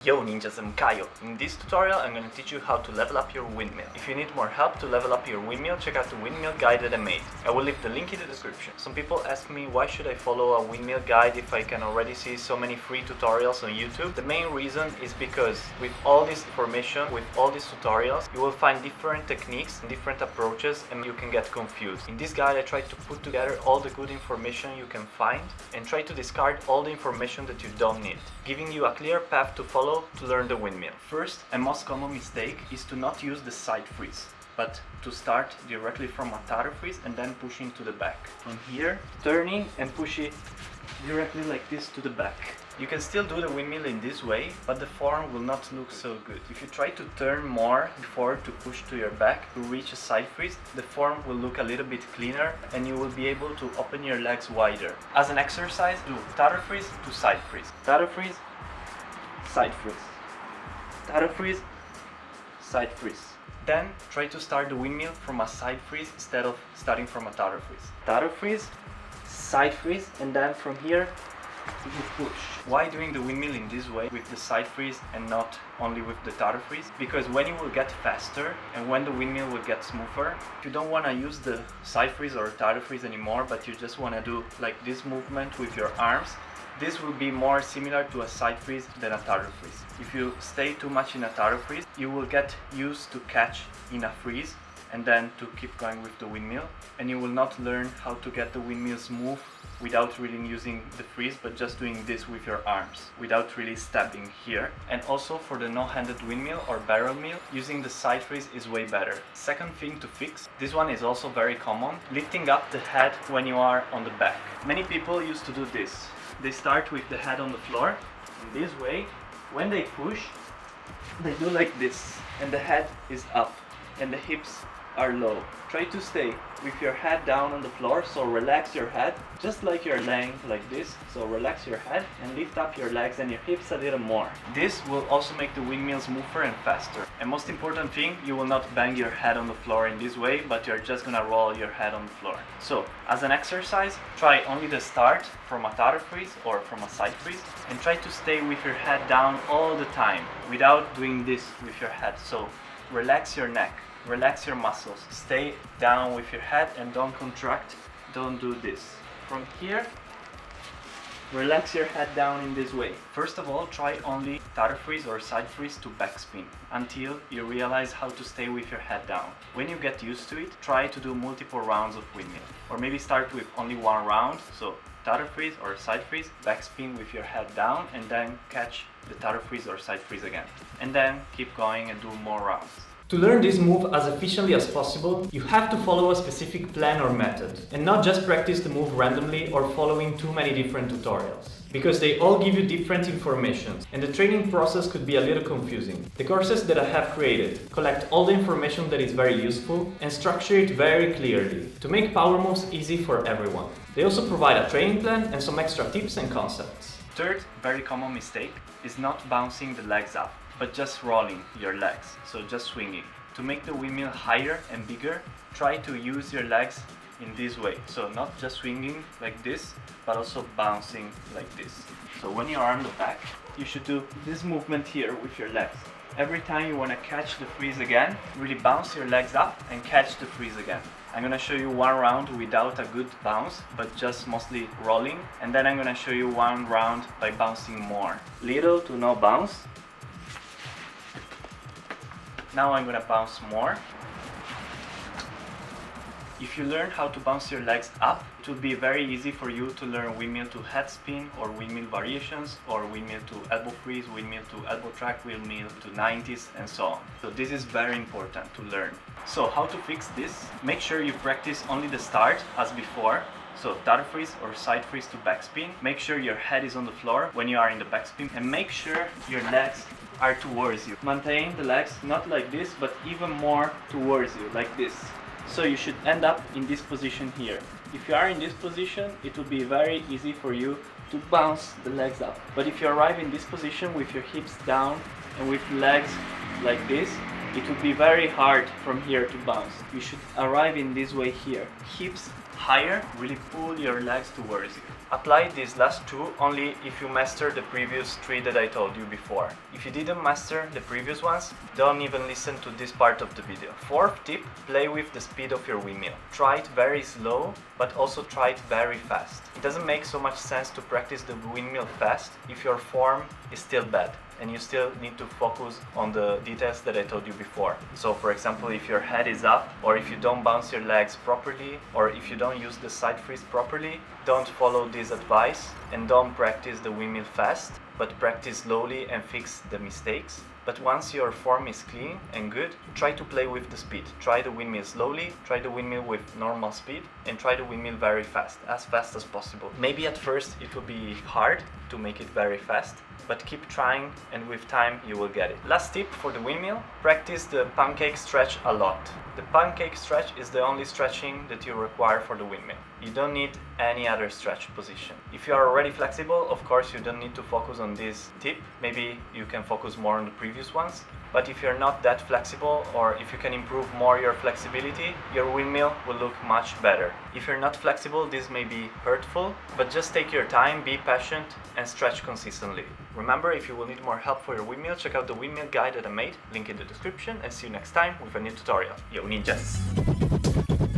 Yo ninjas, I'm Kaio. In this tutorial I'm going to teach you how to level up your windmill. If you need more help to level up your windmill, check out the windmill guide that I made. I will leave the link in the description. Some people ask me why should I follow a windmill guide if I can already see so many free tutorials on YouTube. The main reason is because with all this information, with all these tutorials, you will find different techniques and different approaches and you can get confused. In this guide I try to put together all the good information you can find and try to discard all the information that you don't need, giving you a clear path to follow to learn the windmill. First and most common mistake is to not use the side freeze, but to start directly from a taro freeze and then pushing to the back. From here, turning and push it directly like this to the back. You can still do the windmill in this way, but the form will not look so good. If you try to turn more before to push to your back to reach a side freeze, the form will look a little bit cleaner and you will be able to open your legs wider. As an exercise, do taro freeze to side freeze. Taro freeze, side freeze. Taro freeze, side freeze. Then try to start the windmill from a side freeze instead of starting from a taro freeze. Taro freeze, side freeze, and then from here you push. Why doing the windmill in this way with the side freeze and not only with the taro freeze? Because when you will get faster and when the windmill will get smoother, if you don't want to use the side freeze or taro freeze anymore, but you just want to do like this movement with your arms, this will be more similar to a side freeze than a taro freeze. If you stay too much in a taro freeze, you will get used to catch in a freeze and then to keep going with the windmill, and you will not learn how to get the windmill smooth without really using the freeze, but just doing this with your arms without really stabbing here. And also for the no-handed windmill or barrel mill, using the side freeze is way better. Second thing to fix, this one is also very common, lifting up the head when you are on the back. Many people used to do this. They start with the head on the floor in this way. When they push, they do like this and the head is up and the hips are low. Try to stay with your head down on the floor, so relax your head just like you're laying like this. So relax your head and lift up your legs and your hips a little more. This will also make the windmill smoother and faster. And most important thing, you will not bang your head on the floor in this way, but you're just gonna roll your head on the floor. So as an exercise, try only the start from a taro freeze or from a side freeze and try to stay with your head down all the time without doing this with your head. So relax your neck. Relax your muscles, stay down with your head and don't contract, don't do this. From here, relax your head down in this way. First of all, try only taro freeze or side freeze to backspin until you realize how to stay with your head down. When you get used to it, try to do multiple rounds of windmill, or maybe start with only one round. So taro freeze or side freeze, backspin with your head down and then catch the taro freeze or side freeze again. And then keep going and do more rounds. To learn this move as efficiently as possible, you have to follow a specific plan or method, and not just practice the move randomly or following too many different tutorials. Because they all give you different information, and the training process could be a little confusing. The courses that I have created collect all the information that is very useful and structure it very clearly to make power moves easy for everyone. They also provide a training plan and some extra tips and concepts. Third very common mistake is not bouncing the legs up, but just rolling your legs, so just swinging. To make the windmill higher and bigger, try to use your legs in this way. So not just swinging like this, but also bouncing like this. So when you are on the back, you should do this movement here with your legs. Every time you want to catch the freeze again, really bounce your legs up and catch the freeze again. I'm gonna show you one round without a good bounce, but just mostly rolling. And then I'm gonna show you one round by bouncing more. Little to no bounce. Now I'm gonna bounce more. If you learn how to bounce your legs up, it will be very easy for you to learn windmill to head spin or windmill variations or windmill to elbow freeze, windmill to elbow track, windmill to 90s and so on. So this is very important to learn. So how to fix this? Make sure you practice only the start as before. So taro freeze or side freeze to backspin. Make sure your head is on the floor when you are in the backspin and make sure your legs are towards you. Maintain the legs not like this, but even more towards you, like this. So you should end up in this position here. If you are in this position, it will be very easy for you to bounce the legs up. But if you arrive in this position with your hips down and with legs like this, it will be very hard from here to bounce. You should arrive in this way here. Hips higher, really pull your legs towards you. Apply these last two only if you master the previous three that I told you before. If you didn't master the previous ones, don't even listen to this part of the video. Fourth tip, play with the speed of your windmill. Try it very slow, but also try it very fast. It doesn't make so much sense to practice the windmill fast if your form is still bad and you still need to focus on the details that I told you before. So for example, if your head is up, or if you don't bounce your legs properly, or if you don't use the side freeze properly, don't follow this advice and don't practice the windmill fast, but practice slowly and fix the mistakes. But once your form is clean and good, try to play with the speed. Try the windmill slowly, try the windmill with normal speed, and try the windmill very fast as possible. Maybe at first it will be hard to make it very fast, but keep trying and with time you will get it. Last tip for the windmill, practice the pancake stretch a lot. The pancake stretch is the only stretching that you require for the windmill. You don't need any other stretch position. If you are already flexible, of course you don't need to focus on this tip. Maybe you can focus more on the previous ones. But if you're not that flexible, or if you can improve more your flexibility, your windmill will look much better. If you're not flexible, this may be hurtful, but just take your time, be patient, and stretch consistently. Remember, if you will need more help for your windmill, check out the windmill guide that I made, link in the description, and see you next time with a new tutorial. Yo, ninjas!